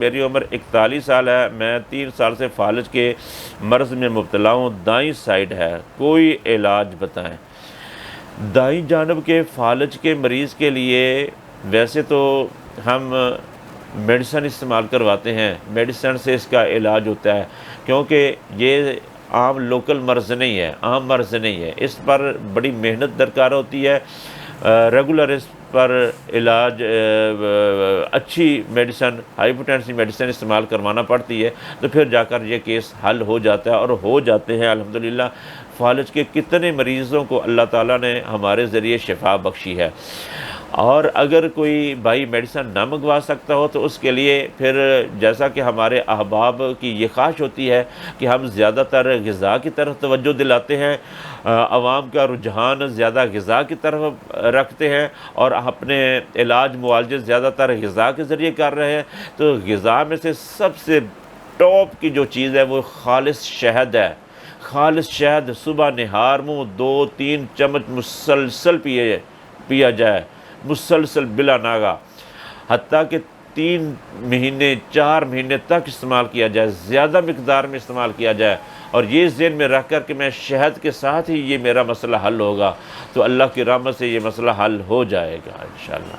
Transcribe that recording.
میری عمر 41 سال ہے، میں 3 سال سے فالج کے مرض میں مبتلا ہوں، دائیں سائیڈ ہے، کوئی علاج بتائیں۔ دائیں جانب کے فالج کے مریض کے لیے ویسے تو ہم میڈیسن استعمال کرواتے ہیں، میڈیسن سے اس کا علاج ہوتا ہے، کیونکہ یہ عام لوکل مرض نہیں ہے، عام مرض نہیں ہے، اس پر بڑی محنت درکار ہوتی ہے، ریگولر اس پر علاج اچھی میڈیسن، ہائی پوٹینسی میڈیسن استعمال کروانا پڑتی ہے، تو پھر جا کر یہ کیس حل ہو جاتا ہے، اور ہو جاتے ہیں الحمدللہ۔ فالج کے کتنے مریضوں کو اللہ تعالیٰ نے ہمارے ذریعے شفا بخشی ہے۔ اور اگر کوئی بھائی میڈیسن نہ منگوا سکتا ہو تو اس کے لیے پھر جیسا کہ ہمارے احباب کی یہ خواہش ہوتی ہے کہ ہم زیادہ تر غذا کی طرف توجہ دلاتے ہیں، عوام کا رجحان زیادہ غذا کی طرف رکھتے ہیں، اور اپنے علاج معالجے زیادہ تر غذا کے ذریعے کر رہے ہیں، تو غذا میں سے سب سے ٹاپ کی جو چیز ہے وہ خالص شہد ہے۔ خالص شہد صبح نہار منہ 2-3 چمچ مسلسل پیا جائے، مسلسل بلا ناغہ، حتیٰ کہ 3 مہینے 4 مہینے تک استعمال کیا جائے، زیادہ مقدار میں استعمال کیا جائے، اور یہ ذہن میں رکھ کر کہ میں شہد کے ساتھ ہی یہ میرا مسئلہ حل ہوگا، تو اللہ کی رحمت سے یہ مسئلہ حل ہو جائے گا انشاءاللہ۔